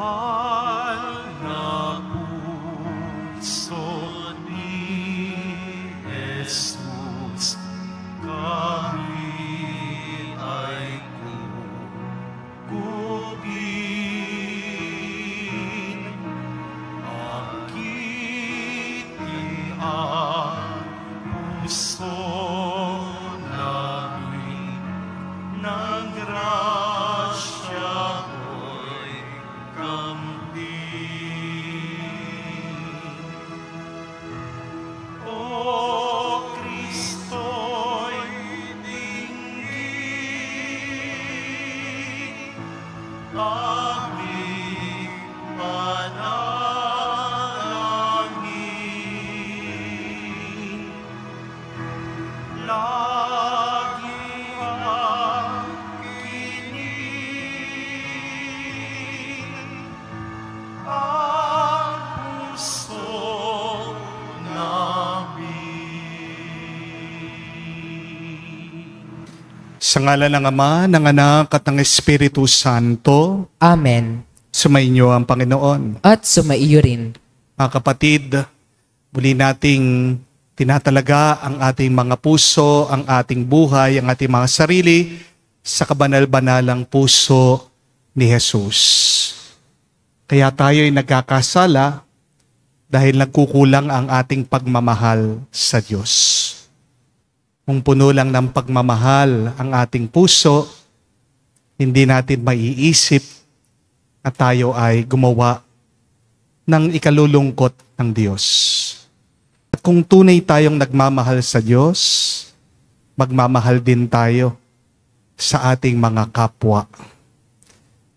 mahal na puso ni Jesus, kami ay kukubin. Akitin ang puso namin ng grasya mo'y kambing. O Kristo'y dinggin, aming panalangin. Lagi ang kinig ang puso namin. Sa ngalan ng Ama, ng Anak, at ng Espiritu Santo, Amen. sumainyo ang Panginoon. At sumaiyo rin. Mga kapatid, muli nating tinatalaga ang ating mga puso, ang ating buhay, ang ating mga sarili sa kabanal-banalang puso ni Jesus. Kaya tayo'y nagkakasala dahil nagkukulang ang ating pagmamahal sa Diyos. Kung puno lang ng pagmamahal ang ating puso, hindi natin maiisip na tayo ay gumawa ng ikalulungkot ng Diyos. At kung tunay tayong nagmamahal sa Diyos, magmamahal din tayo sa ating mga kapwa.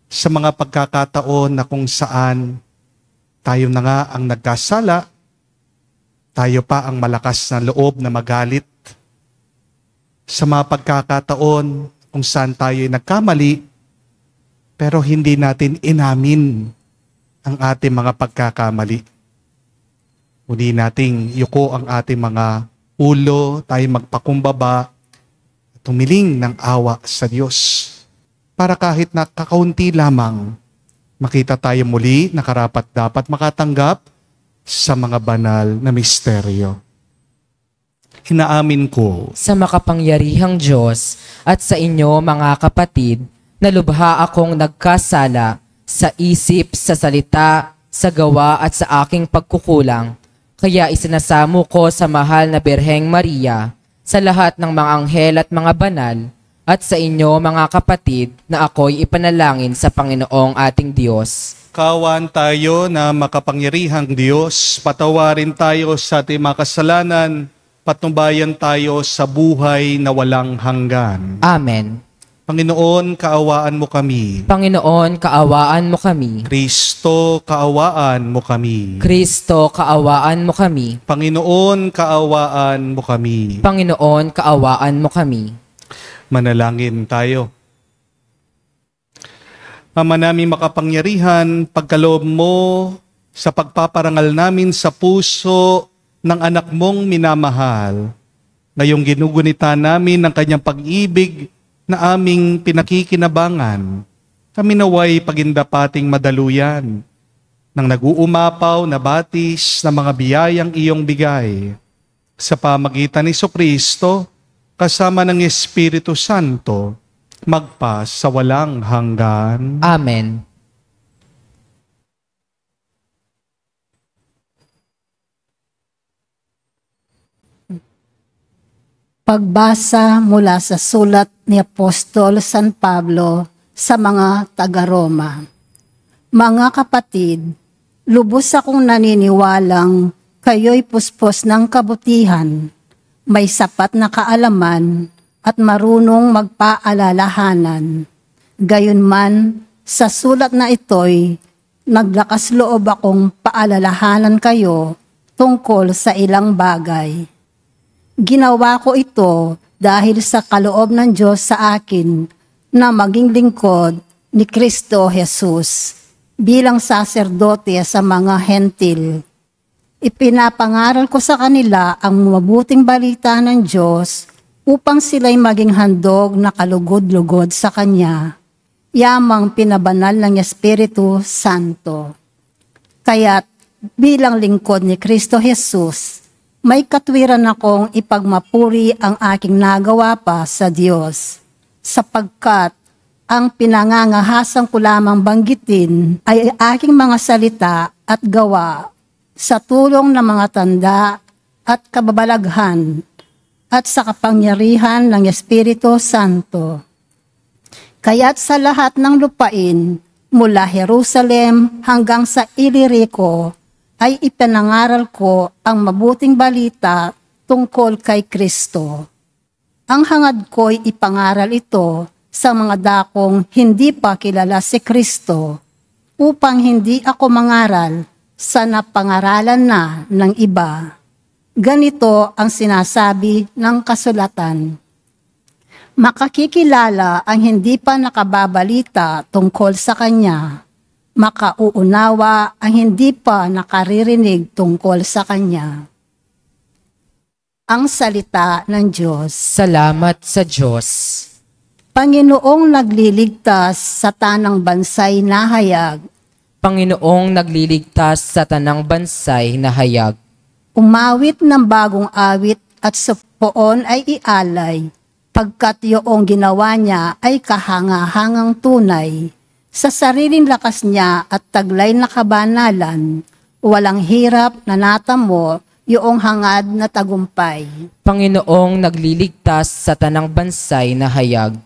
Sa mga pagkakataon na kung saan tayo na nga ang nagkasala, tayo pa ang malakas na loob na magalit. Sa mga pagkakataon kung saan tayo nagkamali, pero hindi natin inamin ang ating mga pagkakamali. Muli nating yuko ang ating mga ulo, tayo magpakumbaba, at humiling ng awa sa Diyos. Para kahit na kakaunti lamang, makita tayo muli na karapat dapat makatanggap sa mga banal na misteryo. Inaamin ko Sa makapangyarihang Diyos at sa inyo mga kapatid, na lubha akong nagkasala sa isip, sa salita, sa gawa at sa aking pagkukulang. Kaya isinasamo ko sa mahal na Birheng Maria, sa lahat ng mga anghel at mga banal, at sa inyo mga kapatid na ako'y ipanalangin sa Panginoong ating Diyos. kawan tayo na makapangyarihang Diyos, patawarin tayo sa ating mga kasalanan, patnubayan tayo sa buhay na walang hanggan. Amen. Panginoon, kaawaan mo kami. Panginoon, kaawaan mo kami. Kristo, kaawaan mo kami. Kristo, kaawaan mo kami. Panginoon, kaawaan mo kami. Panginoon, kaawaan mo kami. Manalangin tayo. Ama namin makapangyarihan, pagkaloob mo sa pagpaparangal namin sa puso ng anak mong minamahal, ngayong ginugunita namin ang kanyang pag-ibig na aming pinakikinabangan, kami naway pagindapating madaluyan ng nag-uumapaw na batis ng mga biyayang iyong bigay sa pamagitan ni Jesucristo kasama ng Espiritu Santo, magpa sa walang hanggan. Amen. Pagbasa mula sa sulat ni Apostol San Pablo sa mga taga-Roma. Mga kapatid, lubos akong naniniwalang kayo'y puspos ng kabutihan, may sapat na kaalaman at marunong magpaalalahanan. Gayunman, sa sulat na ito'y naglakas loob akong paalalahanan kayo tungkol sa ilang bagay. Ginawa ko ito dahil sa kaloob ng Diyos sa akin na maging lingkod ni Kristo Jesus bilang saserdote sa mga hentil. Ipinapangaral ko sa kanila ang mabuting balita ng Diyos upang sila'y maging handog na kalugod-lugod sa Kanya. yamang pinabanal ng Espiritu Santo. Kaya't bilang lingkod ni Kristo Jesus, may katwiran akong ipagmapuri ang aking nagawa pa sa Diyos, sapagkat ang pinangangahasan ko lamang banggitin ay aking mga salita at gawa sa tulong ng mga tanda at kababalaghan at sa kapangyarihan ng Espiritu Santo. Kaya't sa lahat ng lupain, mula Jerusalem hanggang sa Ilirico, ay ipinangaral ko ang mabuting balita tungkol kay Kristo. Ang hangad ko'y ipangaral ito sa mga dakong hindi pa kilala si Kristo, upang hindi ako mangaral sa napangaralan na ng iba. Ganito ang sinasabi ng kasulatan: makakikilala ang hindi pa nakababalita tungkol sa Kanya, makauunawa ang hindi pa nakaririnig tungkol sa Kanya. Ang salita ng Diyos. Salamat sa Diyos. Panginoong nagliligtas sa tanang bansay na hayag, Panginoong nagliligtas sa tanang bansay na hayag. umawit ng bagong awit at sa poon ay ialay, pagkat yoong ginawa niya ay kahanga-hangang tunay. Sa sariling lakas niya at taglay na kabanalan, walang hirap na natamo yoong hangad na tagumpay. Panginoong nagliligtas sa tanang bansay na hayag.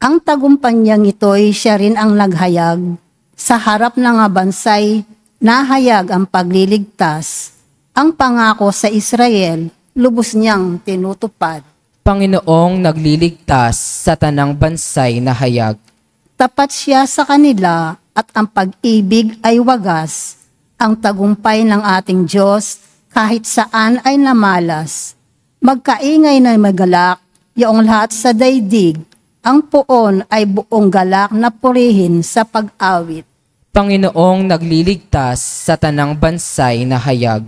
Ang tagumpay niyang ito'y siya rin ang naghayag. Sa harap ng mga bansay, nahayag ang pagliligtas. Ang pangako sa Israel, lubos niyang tinutupad. Panginoong nagliligtas sa tanang bansay na hayag. Tapat siya sa kanila at ang pag-ibig ay wagas. Ang tagumpay ng ating Diyos kahit saan ay namalas. Magkaingay na magalak, yaong lahat sa daigdig. Ang poon ay buong galak na purihin sa pag-awit. Panginoong nagliligtas sa tanang bansay na hayag.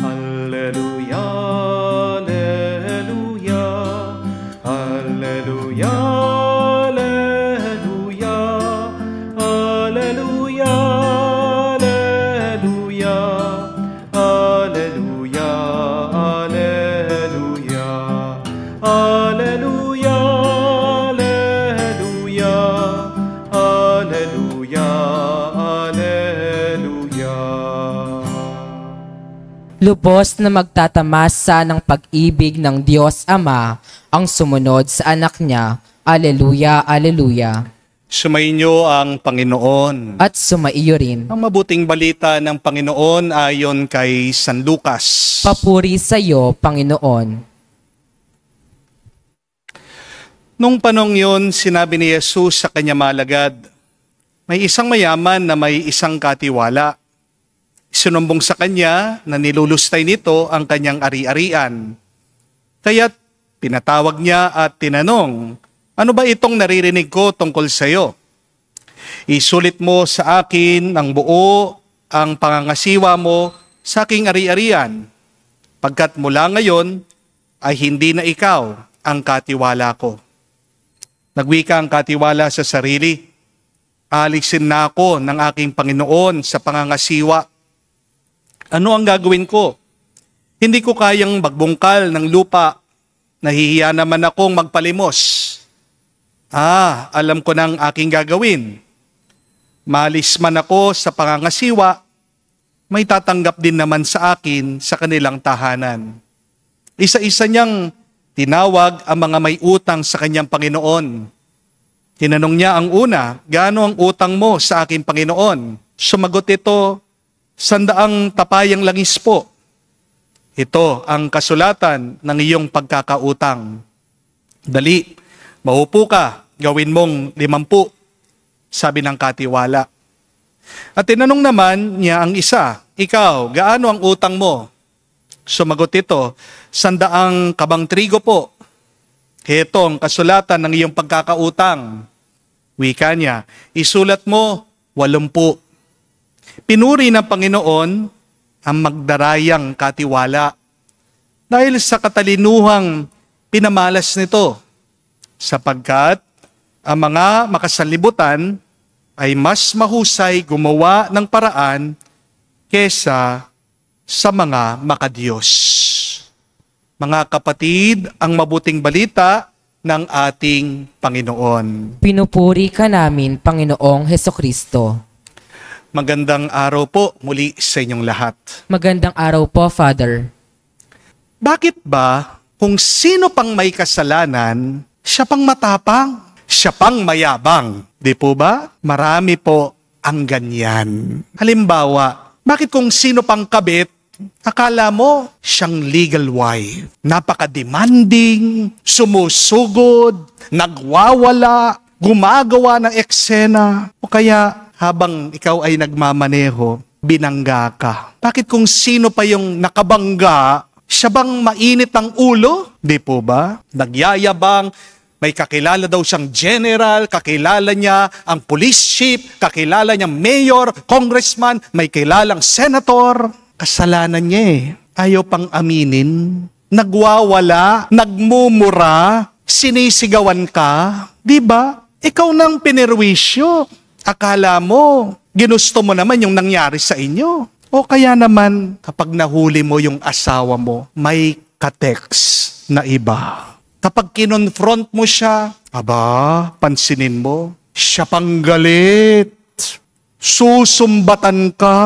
Alleluia, alleluia, alleluia, alleluia, alleluia, alleluia, alleluia, alleluia, alleluia, alleluia, alleluia, alleluia. Lubos na magtatamasa ng pag-ibig ng Diyos Ama ang sumunod sa anak niya. Alleluia, alleluia. Sumainyo ang Panginoon. At sumaiyo rin. Ang mabuting balita ng Panginoon ayon kay San Lucas. Papuri sa iyo, Panginoon. Nung panong yun, sinabi ni Jesus sa kanyang malagad, may isang mayaman na may isang katiwala. Sinumbong sa kanya na nilulustay nito ang kanyang ari-arian. Kaya't pinatawag niya at tinanong, ano ba itong naririnig ko tungkol sa iyo? Isulit mo sa akin ng buo ang pangangasiwa mo sa aking ari-arian, pagkat mula ngayon ay hindi na ikaw ang katiwala ko. Nagwika ang katiwala sa sarili, alisin na ako ng aking Panginoon sa pangangasiwa. Ano ang gagawin ko? Hindi ko kayang magbungkal ng lupa. Nahihiya naman akong magpalimos. Alam ko ng aking gagawin. Malis man ako sa pangangasiwa, may tatanggap din naman sa akin sa kanilang tahanan. Isa-isa niyang tinawag ang mga may utang sa kanyang Panginoon. Tinanong niya ang una, gaano ang utang mo sa aking Panginoon? Sumagot ito, 100 tapayang langis po. Ito ang kasulatan ng iyong pagkakautang. Dali, maupo ka, gawin mong 50, sabi ng katiwala. At tinanong naman niya ang isa, ikaw, gaano ang utang mo? Sumagot ito, 100 kabang trigo po. Ito ang kasulatan ng iyong pagkakautang. Wika niya, isulat mo 80. Pinuri ng Panginoon ang magdarayang katiwala dahil sa katalinuhang pinamalas nito, sapagkat ang mga makasalibutan ay mas mahusay gumawa ng paraan kesa sa mga makadiyos. Mga kapatid, ang mabuting balita ng ating Panginoon. Pinupuri ka namin, Panginoong Hesukristo. Magandang araw po muli sa inyong lahat. Magandang araw po, Father. Bakit ba kung sino pang may kasalanan, siya pang matapang, siya pang mayabang? Di po ba? Marami po ang ganyan. Halimbawa, bakit kung sino pang kabit, akala mo siyang legal wife? Napaka-demanding, sumusugod, nagwawala, gumagawa ng eksena, o kaya habang ikaw ay nagmamaneho, binangga ka. Bakit kung sino pa yung nakabangga, siya bang mainit ang ulo? Di po ba? Nagyayabang, may kakilala daw siyang general, kakilala niya ang police chief, kakilala niya mayor, congressman, may kilalang senator. Kasalanan niya eh. Ayaw pang aminin. Nagwawala, nagmumura, sinisigawan ka. Di ba? Ikaw nang pinirwisyo. Akala mo, ginusto mo naman yung nangyari sa inyo. O kaya naman, kapag nahuli mo yung asawa mo, may ka-text na iba. Kapag kinonfront mo siya, aba, pansinin mo, siya pang galit. Susumbatan ka.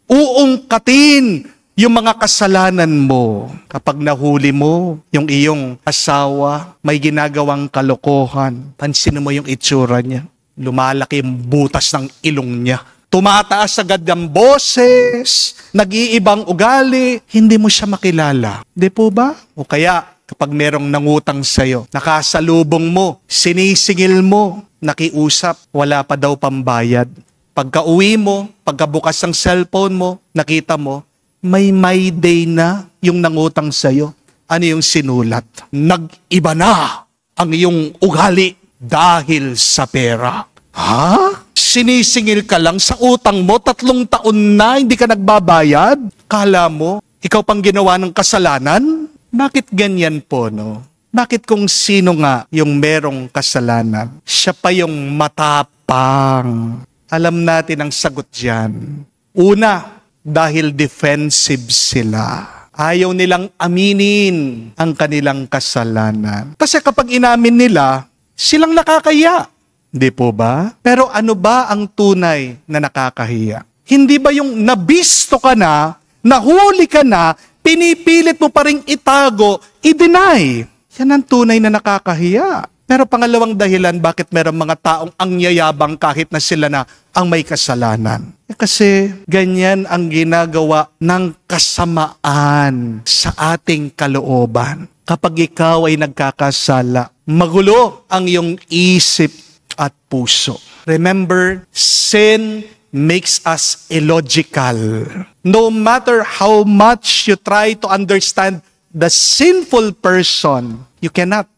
Uungkatin yung mga kasalanan mo. Kapag nahuli mo yung iyong asawa, may ginagawang kalokohan. Pansinin mo yung itsura niya. Lumalaki yung butas ng ilong niya. Tumataas agad ang boses, nag-iibang ugali, hindi mo siya makilala. Di po ba? O kaya, kapag merong nangutang sa'yo, nakasalubong mo, sinisingil mo, nakiusap, wala pa daw pambayad. Pagka-uwi mo, pagkabukas ng cellphone mo, nakita mo, may day na yung nangutang sa'yo. Ano yung sinulat? Nag-iba na ang iyong ugali dahil sa pera. Ha? Sinisingil ka lang sa utang mo, 3 taon na hindi ka nagbabayad? Kala mo, ikaw pang ginawa ng kasalanan? Bakit ganyan po, no? Bakit kung sino nga yung merong kasalanan, siya pa yung matapang? Alam natin ang sagot dyan. Una, dahil defensive sila. Ayaw nilang aminin ang kanilang kasalanan. Kasi kapag inamin nila, silang nakakahiya. Di po ba? Pero ano ba ang tunay na nakakahiya? Hindi ba yung nabisto ka na, nahuli ka na, pinipilit mo pa ring itago, i-deny? Yan ang tunay na nakakahiya. Pero pangalawang dahilan bakit merong mga taong angyayabang kahit na sila na ang may kasalanan. Kasi ganyan ang ginagawa ng kasamaan sa ating kalooban. Kapag ikaw ay nagkakasala, magulo ang iyong isip at puso. Remember, sin makes us illogical. No matter how much you try to understand the sinful person, you cannot.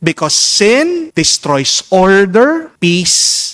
Because sin destroys order, peace,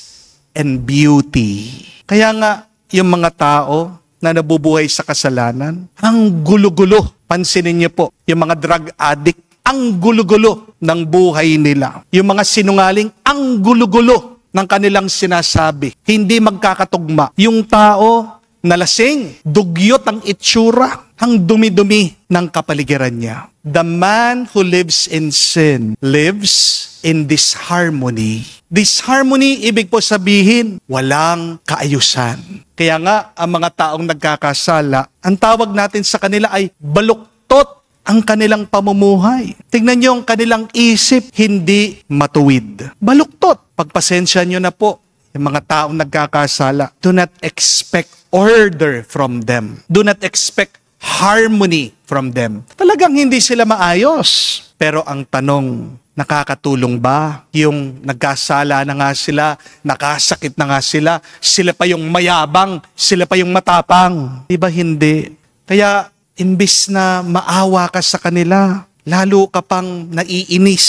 and beauty. Kaya nga, yung mga tao na nabubuhay sa kasalanan, ang gulo-gulo. Pansinin niyo po, yung mga drug addict, ang gulo-gulo ng buhay nila. Yung mga sinungaling, ang gulo-gulo ng kanilang sinasabi. Hindi magkakatugma. Yung tao na lasing, dugyot ang itsura, ang dumi-dumi ng kapaligiran niya. The man who lives in sin lives in disharmony. Disharmony, ibig po sabihin, walang kaayusan. Kaya nga, ang mga taong nagkakasala, ang tawag natin sa kanila ay baluktot ang kanilang pamumuhay. Tingnan niyo ang kanilang isip, hindi matuwid. Baluktot. Pagpasensya niyo na po, yung mga taong nagkakasala, do not expect order from them. Do not expect harmony from them. Talagang hindi sila maayos. Pero ang tanong, nakakatulong ba? Yung nagkasala na nga sila, nakasakit na nga sila pa yung mayabang, sila pa yung matapang. Diba hindi? Kaya, imbis na maawa ka sa kanila, lalo ka pang naiinis,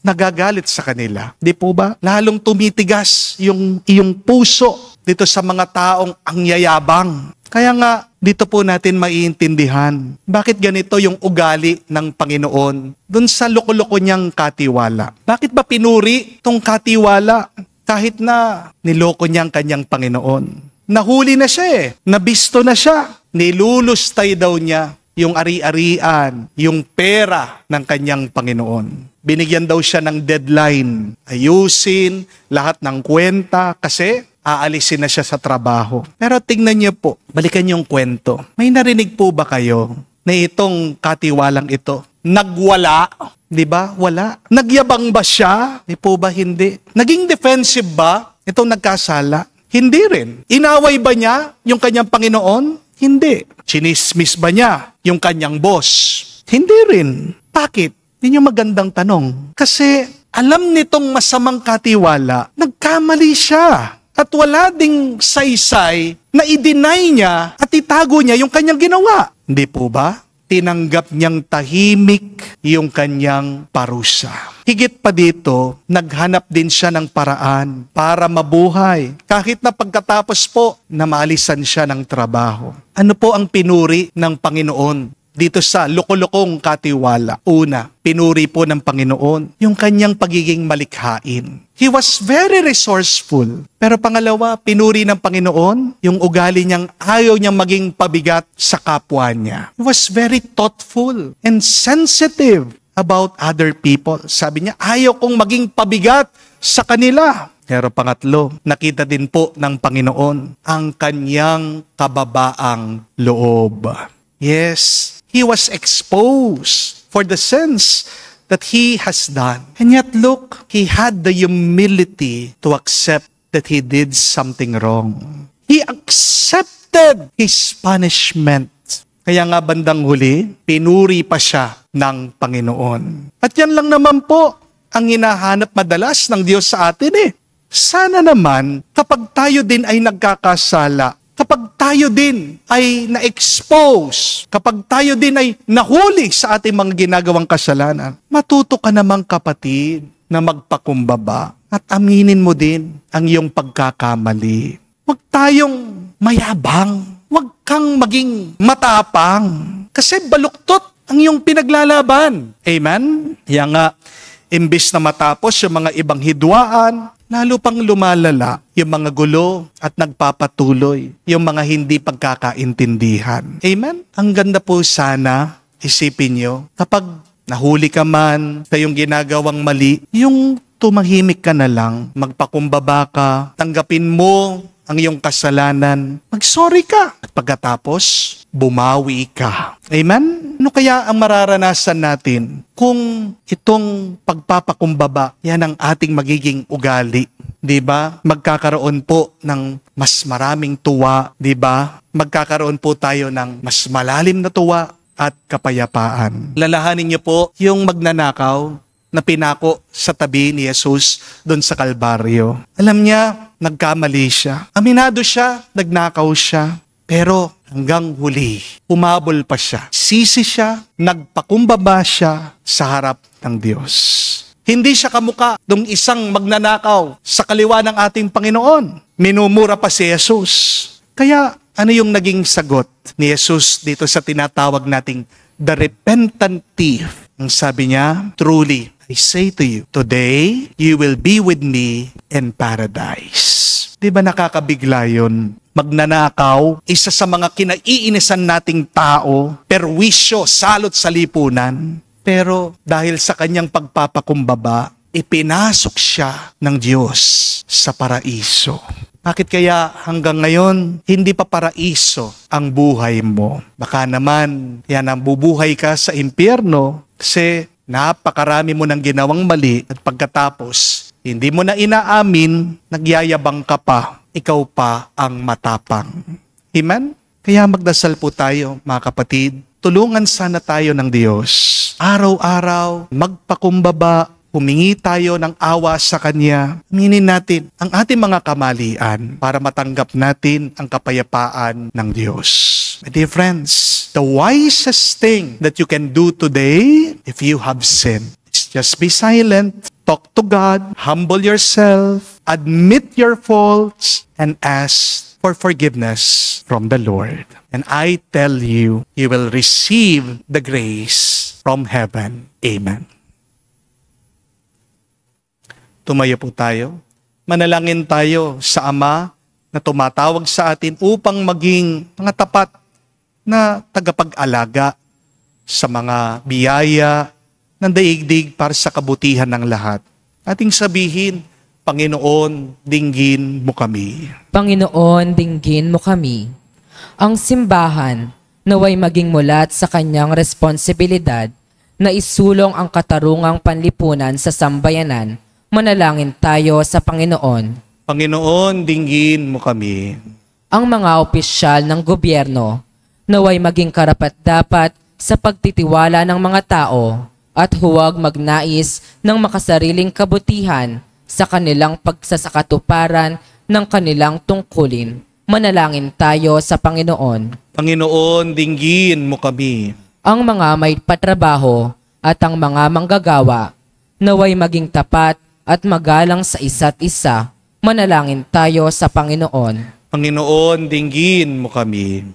nagagalit sa kanila. Di po ba? Lalong tumitigas yung iyong puso dito sa mga taong angyayabang. Kaya nga, dito po natin maiintindihan bakit ganito yung ugali ng Panginoon dun sa loko-loko niyang katiwala. Bakit ba pinuri tong katiwala kahit na niloko niyang kanyang Panginoon? Nahuli na siya nabisto na siya, nilulustay daw niya yung ari-arian, yung pera ng kanyang Panginoon. Binigyan daw siya ng deadline, ayusin lahat ng kwenta kasi aalisin na siya sa trabaho. Pero tingnan niyo po, balikan yung kwento. May narinig po ba kayo na itong katiwalang ito nagwala? Di ba? Wala. Nagyabang ba siya? Di po ba hindi? Naging defensive ba itong nagkasala? Hindi rin. Inaway ba niya yung kanyang Panginoon? Hindi. Chinismis ba niya yung kanyang boss? Hindi rin. Bakit? Yun yung magandang tanong. Kasi alam nitong masamang katiwala, nagkamali siya. At wala ding saysay na i-deny niya at itago niya yung kanyang ginawa. Hindi po ba? Tinanggap niyang tahimik yung kanyang parusa. Higit pa dito, naghanap din siya ng paraan para mabuhay. Kahit na pagkatapos po, namalisan siya ng trabaho. Ano po ang pinuri ng Panginoon dito sa loko-lokong katiwala? Una, pinuri po ng Panginoon yung kanyang pagiging malikhain. He was very resourceful. Pero pangalawa, pinuri ng Panginoon yung ugali niyang ayaw niyang maging pabigat sa kapwa niya. He was very thoughtful and sensitive about other people. Sabi niya, ayaw kong maging pabigat sa kanila. Pero pangatlo, nakita din po ng Panginoon ang kanyang kababaang loob. Yes, he was exposed for the sins that he has done. And yet look, he had the humility to accept that he did something wrong. He accepted his punishment. Kaya nga bandang huli, pinuri pa siya ng Panginoon. At yan lang naman po ang hinahanap madalas ng Diyos sa atin Sana naman kapag tayo din ay nagkakasala, kapag tayo din ay na-expose, kapag tayo din ay nahuli sa ating mga ginagawang kasalanan, matuto ka namang kapatid na magpakumbaba at aminin mo din ang iyong pagkakamali. Huwag tayong mayabang, huwag kang maging matapang, kasi baluktot ang iyong pinaglalaban. Amen? Kaya nga, imbis na matapos yung mga ibang hidwaan, lalo pang lumalala yung mga gulo at nagpapatuloy yung mga hindi pagkakaintindihan. Amen? Ang ganda po sana, isipin nyo, kapag nahuli ka man sa yung ginagawang mali, yung tumahimik ka na lang, magpakumbaba ka, tanggapin mo ang iyong kasalanan, mag-sorry ka. At pagkatapos, bumawi ka. Amen? Ano kaya ang mararanasan natin kung itong pagpapakumbaba, yan ang ating magiging ugali? Diba? Magkakaroon po ng mas maraming tuwa, diba? Magkakaroon po tayo ng mas malalim na tuwa at kapayapaan. Lalahanin niyo po yung magnanakaw na pinako sa tabi ni Jesus doon sa Kalbaryo. Alam niya, nagkamali siya. Aminado siya, nagnakaw siya. Pero hanggang huli, umabol pa siya. Sisi siya, nagpakumbaba siya sa harap ng Diyos. Hindi siya kamuka ng isang magnanakaw sa kaliwa ng ating Panginoon. Minumura pa si Jesus. Kaya ano yung naging sagot ni Jesus dito sa tinatawag nating the repentant thief? Ang sabi niya, truly, I say to you, today you will be with me in paradise. Di ba nakakabigla yun? Magnanakaw, isa sa mga kinaiinisan nating tao, perwisyo, salot sa lipunan. Pero dahil sa kanyang pagpapakumbaba, ipinasok siya ng Diyos sa paraiso. Bakit kaya hanggang ngayon, hindi pa paraiso ang buhay mo? Baka naman, yan ang bubuhay ka sa impyerno kasi napakarami mo ng ginawang mali at pagkatapos, hindi mo na inaamin, nagyayabang ka pa, ikaw pa ang matapang. Amen? Kaya magdasal po tayo, mga kapatid. Tulungan sana tayo ng Diyos. Araw-araw, magpakumbaba, humingi tayo ng awa sa Kanya. Aminin natin ang ating mga kamalian para matanggap natin ang kapayapaan ng Diyos. My dear friends, the wisest thing that you can do today if you have sinned is just be silent, talk to God, humble yourself, admit your faults, and ask for forgiveness from the Lord. And I tell you, you will receive the grace from heaven. Amen. Tumayo po tayo. Manalangin tayo sa Ama na tumatawag sa atin upang maging mga tapat na tagapag-alaga sa mga biyaya ng daigdig para sa kabutihan ng lahat. Ating sabihin, Panginoon, dinggin mo kami. Panginoon, dinggin mo kami. Ang simbahan naway maging mulat sa kanyang responsibilidad na isulong ang katarungang panlipunan sa sambayanan. Manalangin tayo sa Panginoon. Panginoon, dinggin mo kami. Ang mga opisyal ng gobyerno naway maging karapat-dapat sa pagtitiwala ng mga tao at huwag magnais ng makasariling kabutihan sa kanilang pagsasakatuparan ng kanilang tungkulin. Manalangin tayo sa Panginoon. Panginoon, dinggin mo kami. Ang mga may patrabaho at ang mga manggagawa naway maging tapat at magalang sa isa't isa. Manalangin tayo sa Panginoon. Panginoon, dinggin mo kami.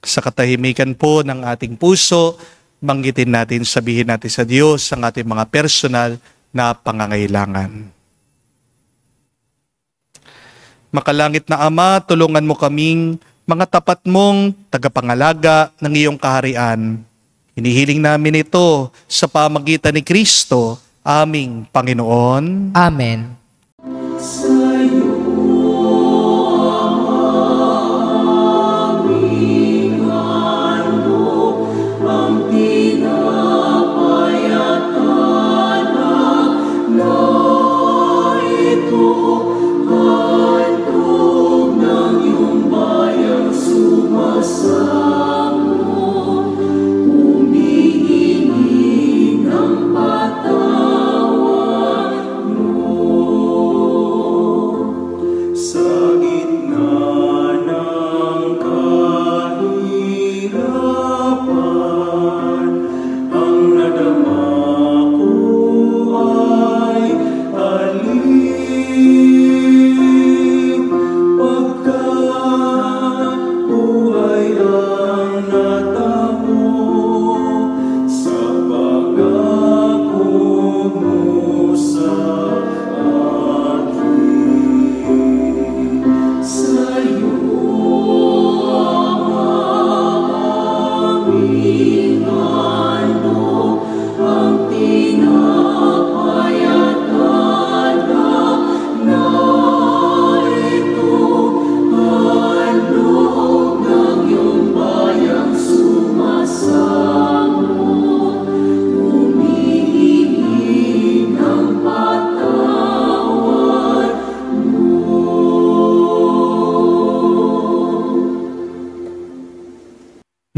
Sa katahimikan po ng ating puso, banggitin natin, sabihin natin sa Diyos ang ating mga personal na pangangailangan. Makalangit na Ama, tulungan mo kaming mga tapat mong tagapangalaga ng iyong kaharian. Hinihiling namin ito sa pamagitan ni Kristo, aming Panginoon. Amen.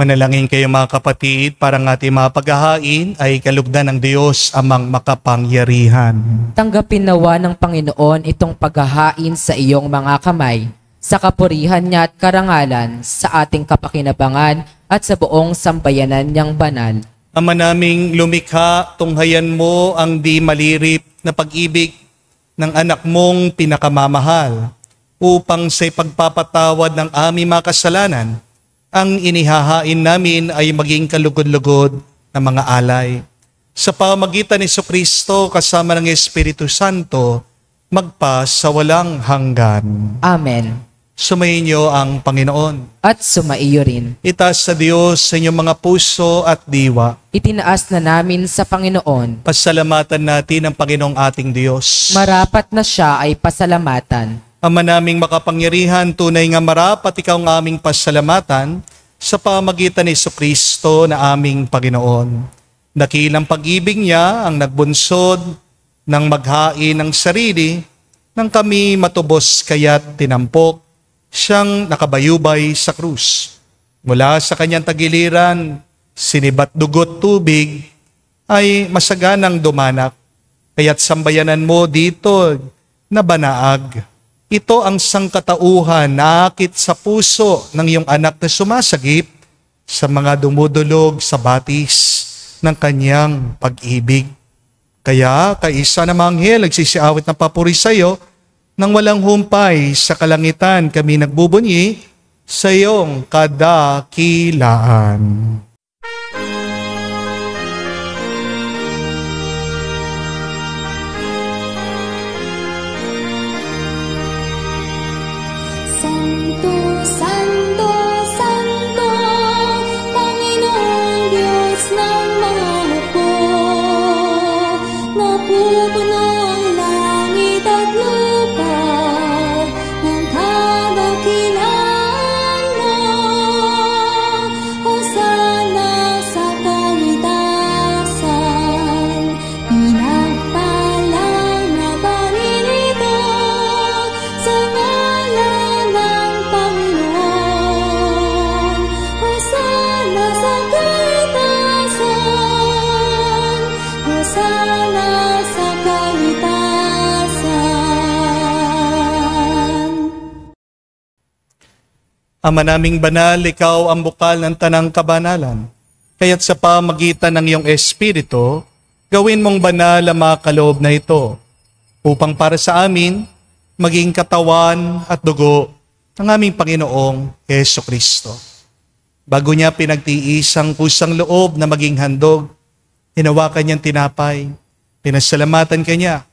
Manalangin kayo mga kapatid para ng ating mga paghahain ay kalugdan ng Diyos amang makapangyarihan. Tanggapin nawa ng Panginoon itong paghahain sa iyong mga kamay, sa kapurihan niya at karangalan, sa ating kapakinabangan at sa buong sambayanan niyang banal. Ama naming lumikha, tunghayan mo ang di malirip na pag-ibig ng anak mong pinakamamahal upang sa ipagpapatawad ng aming mga kasalanan, ang inihahain namin ay maging kalugod-lugod na mga alay. Sa pamagitan ni Jesucristo kasama ng Espiritu Santo, magpa sa walang hanggan. Amen. Sumainyo ang Panginoon. At sumaiyo rin. Itaas sa Diyos sa inyong mga puso at diwa. Itinaas na namin sa Panginoon. Pasalamatan natin ang Panginoong ating Diyos. Marapat na siya ay pasalamatan. Ama naming makapangyarihan, tunay nga marapat ikaw ang aming pasalamatan sa pamagitan ni Jesucristo na aming Panginoon. Dakilang pag-ibig niya ang nagbunsod ng maghain ng sarili nang kami matubos kaya't tinampok siyang nakabayubay sa krus. Mula sa kanyang tagiliran, sinibat dugot tubig ay masaganang dumanak, kaya't sambayanan mo dito na banaag. Ito ang sangkatauhan na akit sa puso ng iyong anak na sumasagip sa mga dumudulog sa batis ng kanyang pag-ibig. Kaya kaisa na mga anghel nagsisiawit ng papuri sa iyo Nang walang humpay sa kalangitan kami nagbubunyi sa iyong kadakilaan. Santo, Santo, Santo, Panginoong Diyos ng mga hukbo. Napupuno ang langit at lupa ng kadakilaan mo. Hosana sa kaitasan, pinagpalang na Panginoon sa ngalan ng Panginoon. Hosana sa kaitasan, Hosana sa kaitasan. Ama naming banal, ikaw ang bukal ng tanang kabanalan. Kaya't sa pamagitan ng iyong Espiritu, gawin mong banal ang mga kaloob na ito, upang para sa amin, maging katawan at dugo ng aming Panginoong Jesucristo. Bago niya pinagtiis ang kusang loob na maging handog, hinawakan niyang tinapay, pinasalamatan kanya,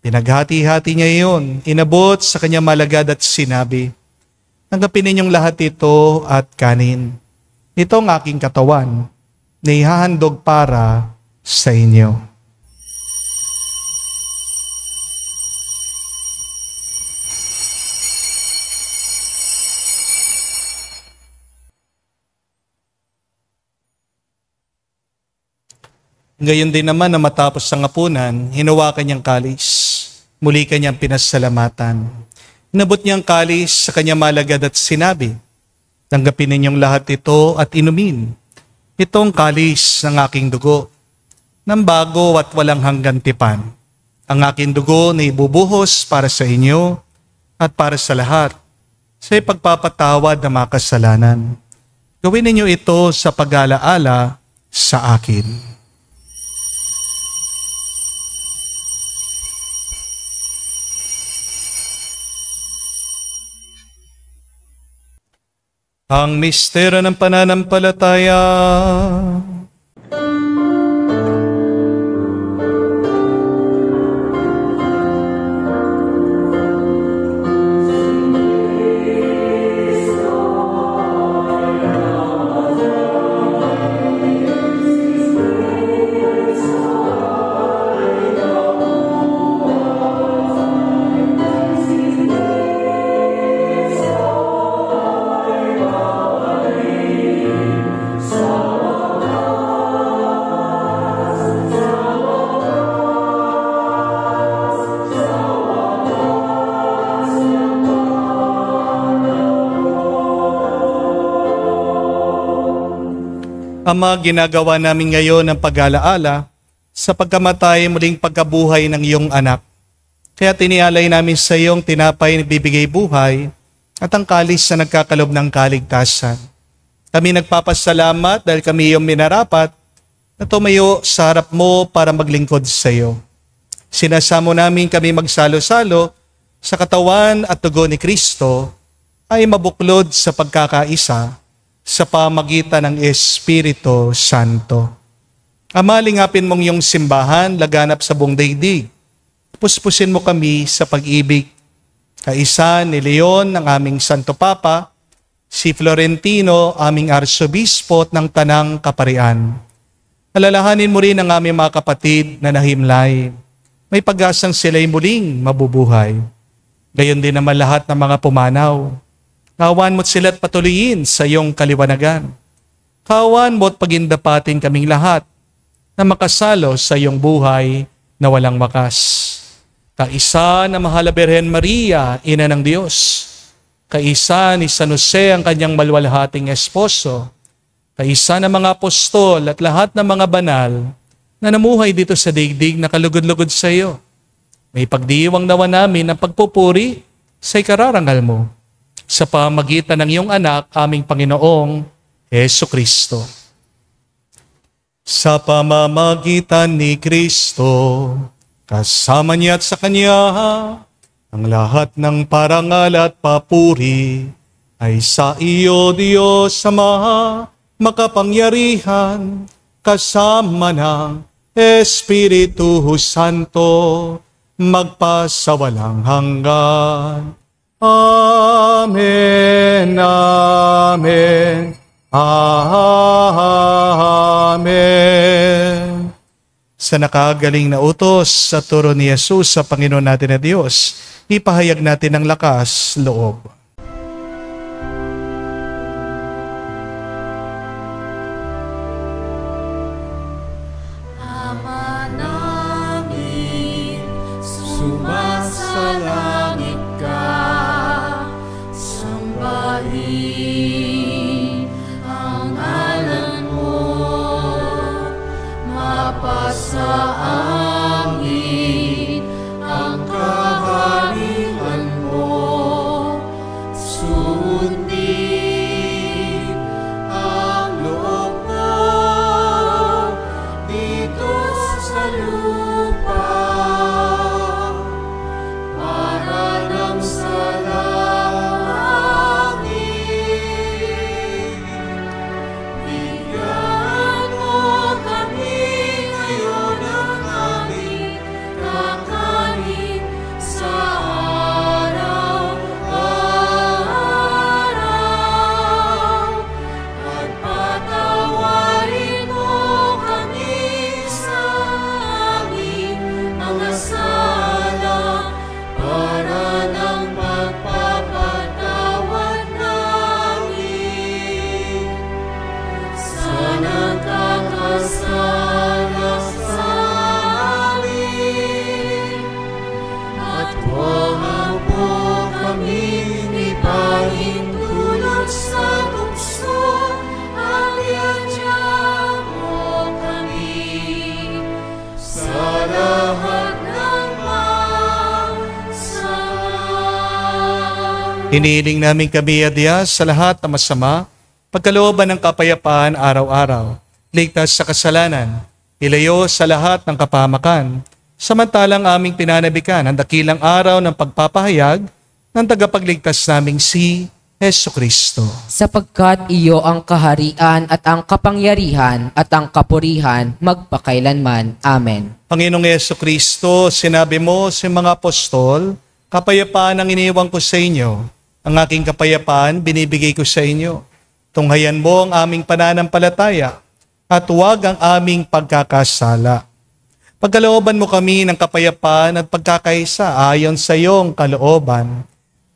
pinaghati-hati niya iyon, inabot sa kanyang malagad at sinabi, "Tanggapin ninyong lahat ito at kanin. Ito ang aking katawan na ihahandog para sa inyo." Gayon din naman na matapos ang hapunan, hinawakan niyang kalis. Muli kanyang pinasalamatan. Inabot niyang kalis sa kanyang malagad at sinabi, "Tanggapin ninyong lahat ito at inumin. Itong kalis ng aking dugo, ng bago at walang hanggan tipan. Ang aking dugo na ibubuhos para sa inyo at para sa lahat, sa ipagpapatawad ng mga kasalanan. Gawin ninyo ito sa pag-alaala sa akin." Ang misteryo ng pananampalataya. Ama, ginagawa namin ngayon ang pag-alaala sa pagkamatay muling pagkabuhay ng iyong anak. Kaya tinialay namin sa iyong tinapay na bibigay buhay at ang kalis na nagkakalob ng kaligtasan. Kami nagpapasalamat dahil kami iyong minarapat na tumayo sa harap mo para maglingkod sa iyo. Sinasamo namin kami magsalo-salo sa katawan at dugo ni Kristo ay mabuklod sa pagkakaisa sa pamagitan ng Espiritu Santo. Ama, lingapin mong iyong simbahan laganap sa buong daigdig. Puspusin mo kami sa pag-ibig. Kaisa ni Leon, ang aming Santo Papa, si Florentino, aming Arsobispo ng Tanang Kaparian. Alalahanin mo rin ang aming mga kapatid na nahimlay. May pag-asang sila'y muling mabubuhay. Gayon din naman lahat ng mga pumanaw. Kawan mo't sila't patuloyin sa iyong kaliwanagan. Kawan mo't pagindapatin kaming lahat na makasalo sa iyong buhay na walang wakas. Kaisa na Mahal na Birhen Maria, Ina ng Diyos. Kaisa ni San Jose, ang kanyang malwalhating esposo. Kaisa ng mga apostol at lahat ng mga banal na namuhay dito sa daigdig na kalugod-lugod sa iyo. May pagdiwang nawa namin ang pagpupuri sa ikararangal mo sa pamagitan ng iyong anak, aming Panginoong Jesucristo. Sa pamamagitan ni Kristo, kasama niya at sa Kanya, Ang lahat ng parangal at papuri ay sa iyo, Diyos Ama, makapangyarihan, kasama ng Espiritu Santo, magpasawalang hanggan. Amen, amen, amen. Sa nakagaling na utos sa turo ni Jesus sa Panginoon natin na Diyos, ipahayag natin ang lakas loob. Ama namin, sumasalangit ka, sambahin ang ngalan mo, mapasa amin ang kaharian mo, sundin ang loob mo dito sa lupa, para lang sa langit. Bigyan mo kami ngayon ng aming kakanin sa araw-araw, at patawarin mo kami sa aming mga sala, para ng pagpapatawad namin sa nagkakasala sa amin. At huwag mo kami ipahintulot sa tukso, at iadya mo kami sa lahat ng masama. Hinihiling namin kami, Adya, sa lahat ng masama, pagkalooban ng kapayapaan araw-araw, ligtas sa kasalanan, ilayo sa lahat ng kapahamakan, samantalang aming pinanabikan ang dakilang araw ng pagpapahayag ng tagapagligtas naming si Jesucristo. Sapagkat iyo ang kaharian at ang kapangyarihan at ang kapurihan magpakailanman. Amen. Panginoong Jesucristo, sinabi mo sa mga apostol, kapayapaan ang iniwan ko sa inyo, ang aking kapayapaan binibigay ko sa inyo. Tunghayan mo ang aming pananampalataya at huwag ang aming pagkakasala. Pagkalooban mo kami ng kapayapaan at pagkakaisa ayon sa iyong kalooban,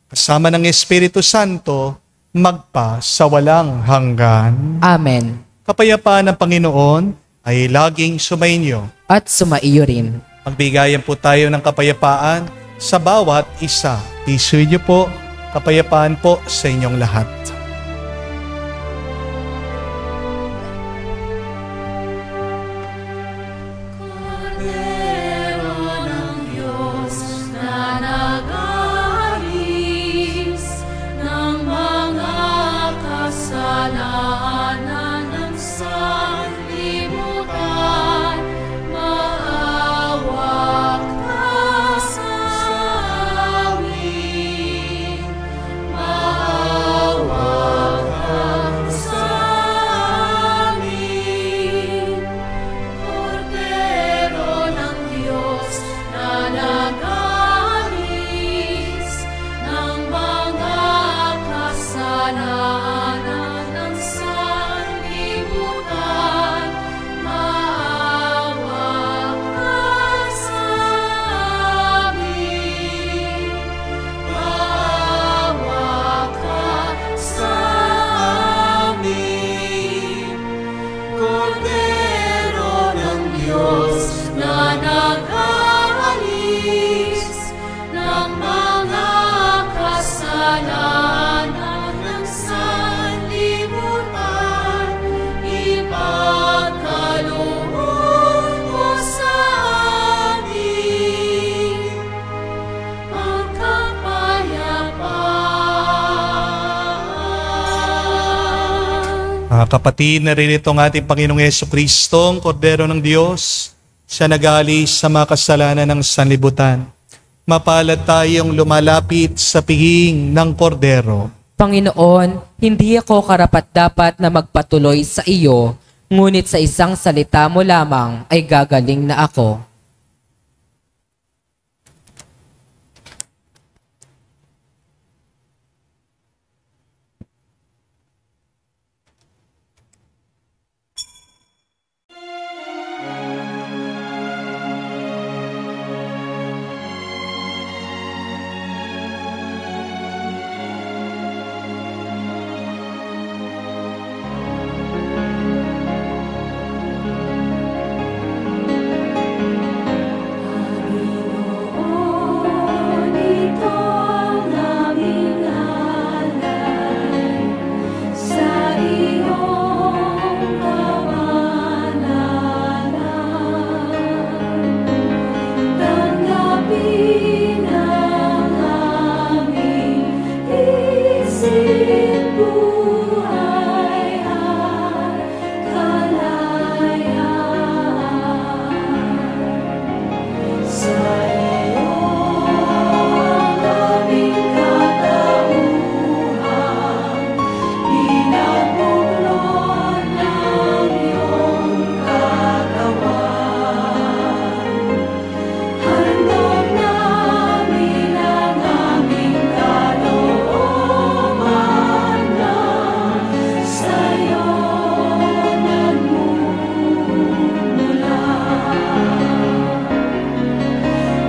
kasama ng Espiritu Santo, magpa sa walang hanggan. Amen. Kapayapaan ng Panginoon ay laging sumainyo. At sumaiyo rin. Magbigayan po tayo ng kapayapaan sa bawat isa. Isuyo niyo po, kapayapaan po sa inyong lahat. Kordero ng Diyos na nag-aalis ng mga kasalanan ng sanlibutan, maawa ka sa amin. Maawa ka sa amin. Kordero ng Diyos na nag-aalis ng mga kasalanan ng sanlibutan, maawa ka sa amin. Maawa ka sa amin. Kordero ng Diyos na nag-aalis ng mga kasalanan ng sanlibutan, ipagkaloob mo sa amin ang kapayapaan. Mga kapatid, naririto ang ating Panginoong Jesucristo, ang Kordero ng Diyos, siya nag-aalis sa mga kasalanan ng sanlibutan. Mapalad tayong lumalapit sa pihing ng kordero. Panginoon, hindi ako karapat-dapat na magpatuloy sa iyo, ngunit sa isang salita mo lamang ay gagaling na ako. Ito ang aming alay sa iyong kabanalan. Tanggapin ang aming isip, buhay at kalayaan. Sa iyo ang aming katauhan, pinagbuklod ng iyong katawan. Handog namin ang aming kalooban na sa iyo nagmumula.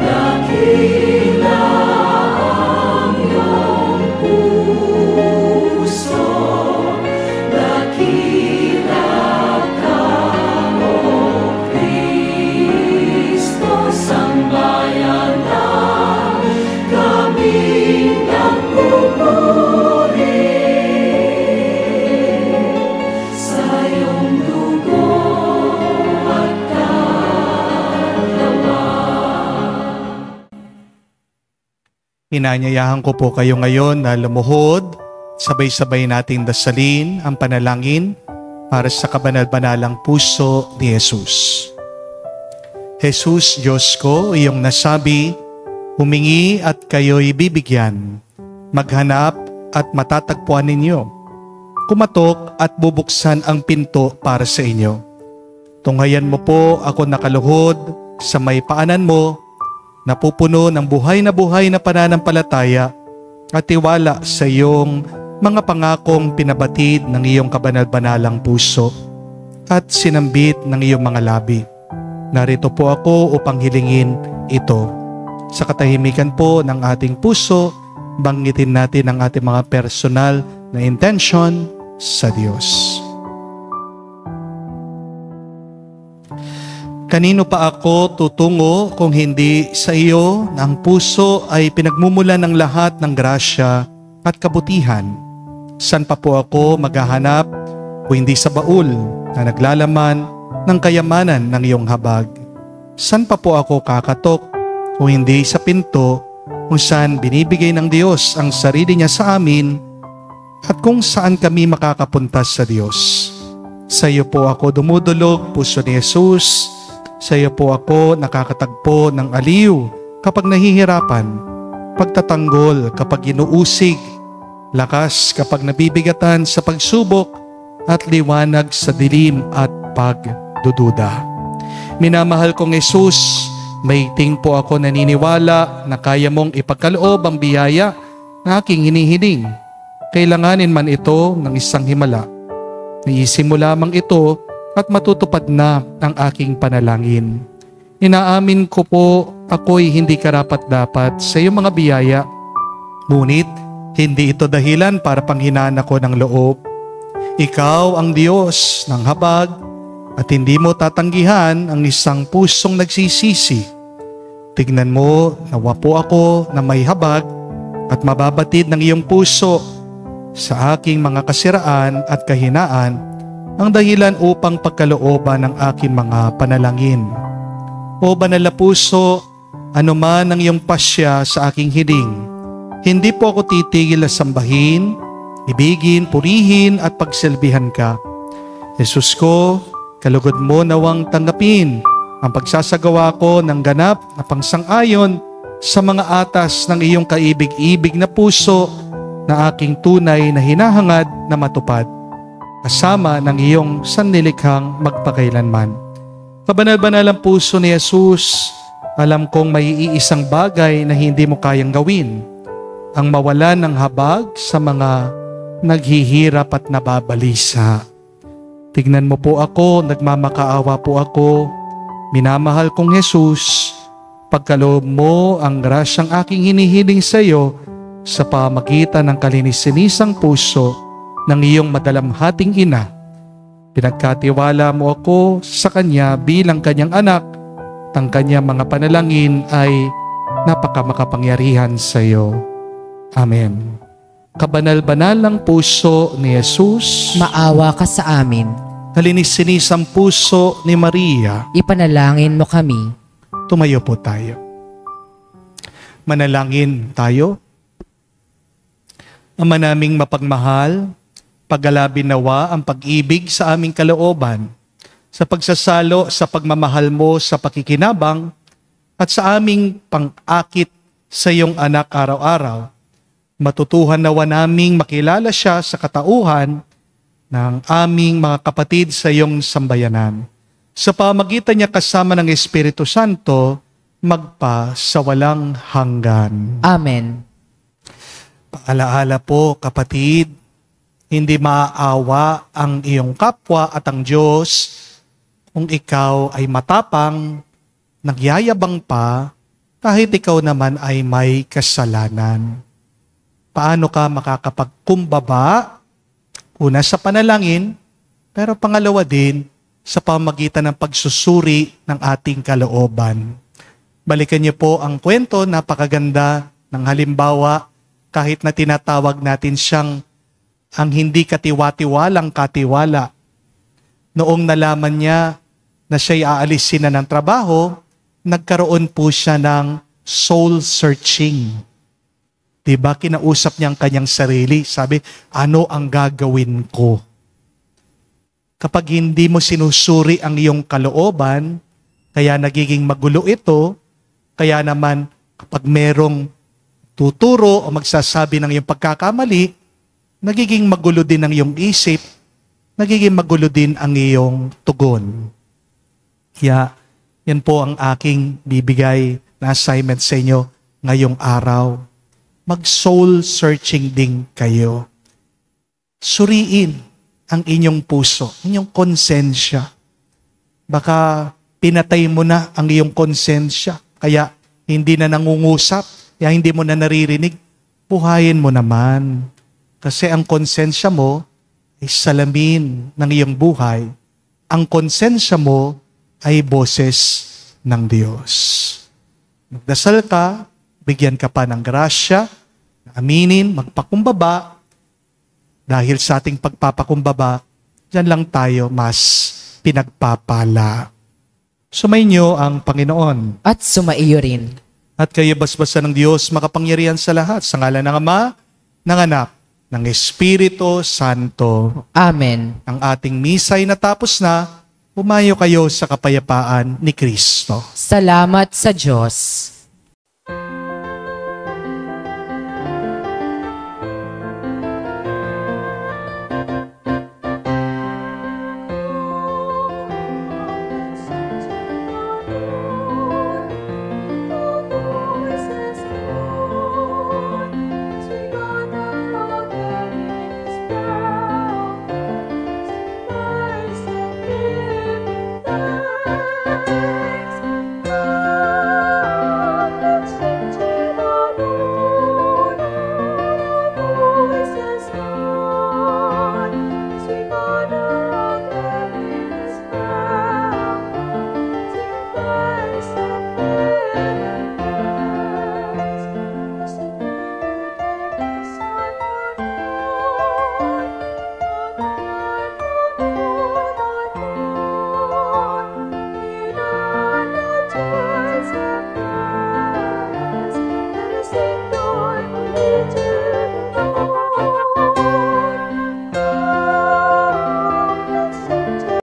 Dakila ang iyong puso, dakila ka, O Kristo, sambayan na kaming nagpupuri sa iyong dugo at Inanyayahan ko po kayo ngayon na lumuhod, sabay-sabay nating dasalin ang panalangin para sa kabanal-banalang puso ni Jesus. Jesus, Diyos ko, iyong nasabi, humingi at kayo'y bibigyan, maghanap at matatagpuan ninyo, kumatok at bubuksan ang pinto para sa inyo. Tunghayan mo po ako nakaluhod sa may paanan mo, napupuno ng buhay na pananampalataya at tiwala sa iyong mga pangakong pinabatid ng iyong kabanal-banalang puso at sinambit ng iyong mga labi. Narito po ako upang hilingin ito. Sa katahimikan po ng ating puso, banggitin natin ang ating mga personal na intention sa Diyos. Kanino pa ako tutungo kung hindi sa iyo na ang puso ay pinagmumulan ng lahat ng grasya at kabutihan? San pa po ako maghahanap kung hindi sa baul na naglalaman ng kayamanan ng iyong habag? San pa po ako kakatok kung hindi sa pinto kung saan binibigay ng Diyos ang sarili niya sa amin at kung saan kami makakapunta sa Diyos? Sa iyo po ako dumudulog, puso ni Jesus. Sa iyo po ako nakakatagpo ng aliw kapag nahihirapan, pagtatanggol kapag inuusig, lakas kapag nabibigatan sa pagsubok, at liwanag sa dilim at pagdududa. Minamahal kong Jesus, maiting po ako naniniwala na kaya mong ipagkaloob ang biyaya na aking hinihiling. Kailanganin man ito ng isang himala. Niisin mo lamang ito at matutupad na ang aking panalangin. Inaamin ko po ako'y hindi karapat-dapat sa iyong mga biyaya. Ngunit hindi ito dahilan para panghinaan ako ng loob. Ikaw ang Diyos ng habag at hindi mo tatanggihan ang isang pusong nagsisisi. Tignan mo, nawa po ako na may habag at mababatid ng iyong puso sa aking mga kasiraan at kahinaan ang dahilan upang pagkalooban ng aking mga panalangin. O banal na puso, anuman ang iyong pasya sa aking hiling, hindi po ako titigil na sambahin, ibigin, purihin at pagsilbihan ka. Jesus ko, kalugod mo nawang tanggapin ang pagsasagawa ko ng ganap na pangsang-ayon sa mga atas ng iyong kaibig-ibig na puso na aking tunay na hinahangad na matupad, kasama ng iyong sanlilikhang magpakailanman. Kabanal-banalang puso ni Jesus, alam kong may iisang bagay na hindi mo kayang gawin, ang mawalan ng habag sa mga naghihirap at nababalisa. Tignan mo po ako, nagmamakaawa po ako, minamahal kong Jesus, pagkaloob mo ang grasyang aking hinihiling sa iyo sa pamagitan ng kalinis-sinisang puso ng iyong madalamhating ina. Pinagkatiwala mo ako sa Kanya bilang Kanyang anak, at ang Kanyang mga panalangin ay napakamakapangyarihan sa iyo. Amen. Kabanal-banalang puso ni Jesus, Maawa ka sa amin. kalinis-sinisang puso ni Maria, Ipanalangin mo kami. tumayo po tayo. Manalangin tayo. Ama naming mapagmahal, paggalabin nawa ang pag-ibig sa aming kalooban, sa pagsasalo sa pagmamahal mo sa pakikinabang, at sa aming pang-akit sa iyong anak araw-araw. Matutuhan nawa naming makilala siya sa katauhan ng aming mga kapatid sa iyong sambayanan. Sa pamagitan niya kasama ng Espiritu Santo, magpa sa walang hanggan. Amen. Paalaala po, kapatid, hindi maaawa ang iyong kapwa at ang Diyos kung ikaw ay matapang, nagyayabang pa, kahit ikaw naman ay may kasalanan. Paano ka makakapagkumbaba? Una sa panalangin, pero pangalawa din sa pamagitan ng pagsusuri ng ating kalooban. Balikan niyo po ang kwento, napakaganda ng halimbawa, kahit na tinatawag natin siyang ang hindi katiwa-tiwalang katiwala. Noong nalaman niya na siya'y aalisin na ng trabaho, nagkaroon po siya ng soul searching. Diba? Kinausap niya ang kanyang sarili. Sabi, ano ang gagawin ko? Kapag hindi mo sinusuri ang iyong kalooban, kaya nagiging magulo ito, kaya naman kapag merong tuturo o magsasabi ng iyong pagkakamali, nagiging magulo din ang iyong isip, nagiging magulo din ang iyong tugon. Kaya yan po ang aking bibigay na assignment sa inyo ngayong araw. Mag-soul searching din kayo. Suriin ang inyong puso, inyong konsensya. Baka pinatay mo na ang iyong konsensya, kaya hindi na nangungusap, kaya hindi mo na naririnig. Buhayin mo naman. Kasi ang konsensya mo ay salamin ng iyong buhay. Ang konsensya mo ay boses ng Diyos. Magdasal ka, bigyan ka pa ng grasya, aminin, magpakumbaba. Dahil sa ating pagpapakumbaba, dyan lang tayo mas pinagpapala. Sumainyo ang Panginoon. At sumaiyo rin. At kayo basbasan ng Diyos makapangyarihan sa lahat. Sa ngalan ng Ama, ng Anak, ng Espiritu Santo. Amen. Ang ating misa ay natapos na. Pumayo kayo sa kapayapaan ni Kristo. Salamat sa Diyos.